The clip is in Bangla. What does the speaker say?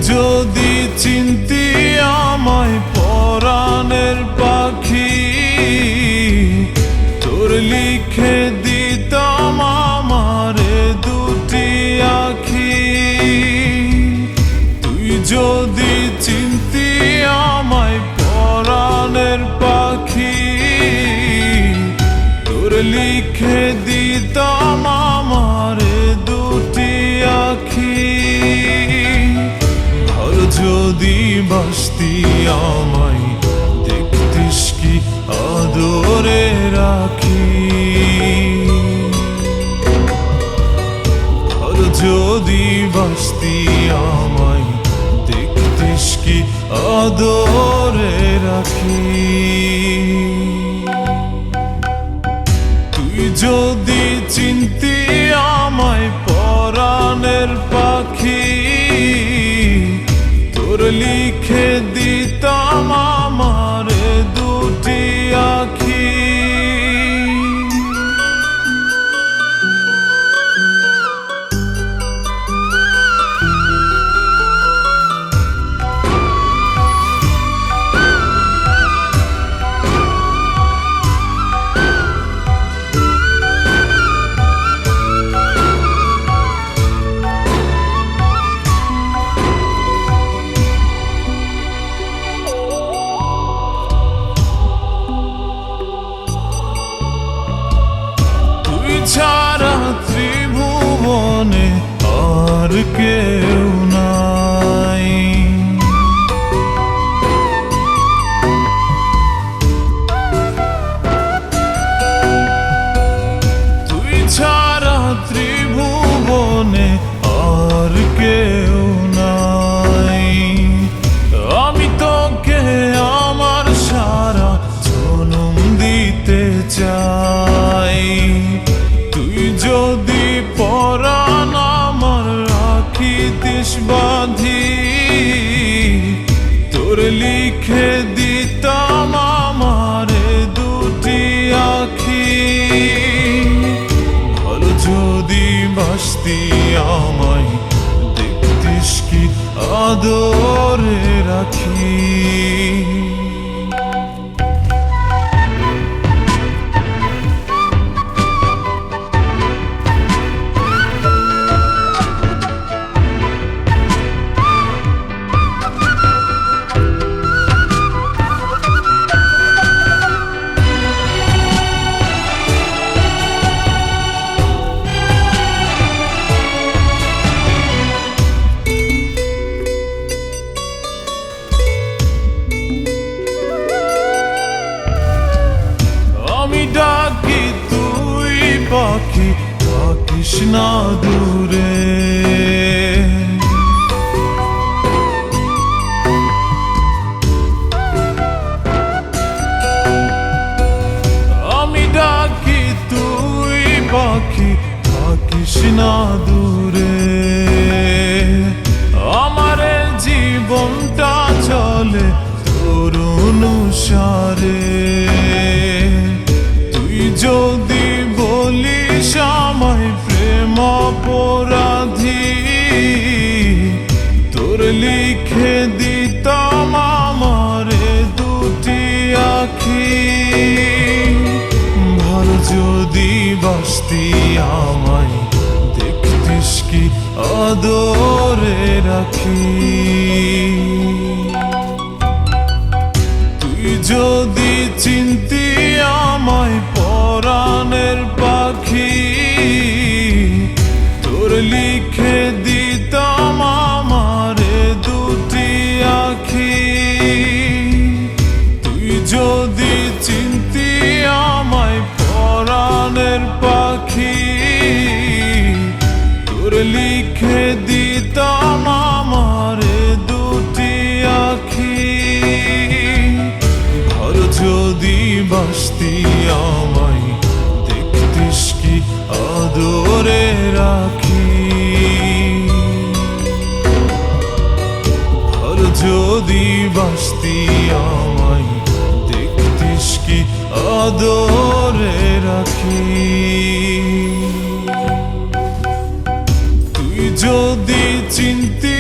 যদি চিনতি আমায় পরাণের পাখি, তোর লিখে দিতাম আমারে দুটি আখি। তুই যদি চিনতি আমায় পরাণের পাখি, তোর লিখে দিতাম আমারে দুটি আখি। যদি বাসতি আমায় দেখতিস কি আদরে রাখি। আর যদি বাসতি আমায় দেখতিস কি আদরে রাখি। তুই যদি চিনতি আমায় পরাণের পাখি, তোর লিখে দিতাম আমারে দুটি আখি। ছাড়া ত্রিভুবনে আর কেউ নাই। তুই ছাড়া ত্রিভুবনে আর কেউ নাই। আমি তোকে আমার সারা জনম দিতে চাই। তুই যদি পরাণ আমার রাখিতিস বাঁধি, তোর লিখে দিতাম আমারে দুটি আখি। ভালো যদি বাসতি আমায় দেখতিস কি আদরে রাখি। ডাকি তুই পাখি থাকিস না দূরে। আমি ডাকি তুই পাখি থাকিস না দূরে। আমার জীবনটা চলে তোর অনুসারে। যদি বলিস আমায় প্রেম অপরাধী, তোর লিখে দিতাম আমারে দুটি আখি। ভালো যদি বাসতি আমায় দেখতিস কি আদরে রাখি। তুই যদি চিনতি আমায় পরাণের পাখি, তোর লিখে দিতাম আমারে দুটি আখি। তুই যদি চিনতি আমায় পরাণের পাখি, তোর লিখে দিতাম আমারে দুটি আখি। যদি বাসতি আমায় দেখতিস কি আদরে রাখি। আর যদি বাসতি আমায় দেখতিস কি আদরে রাখি। তুই যদি চিনতি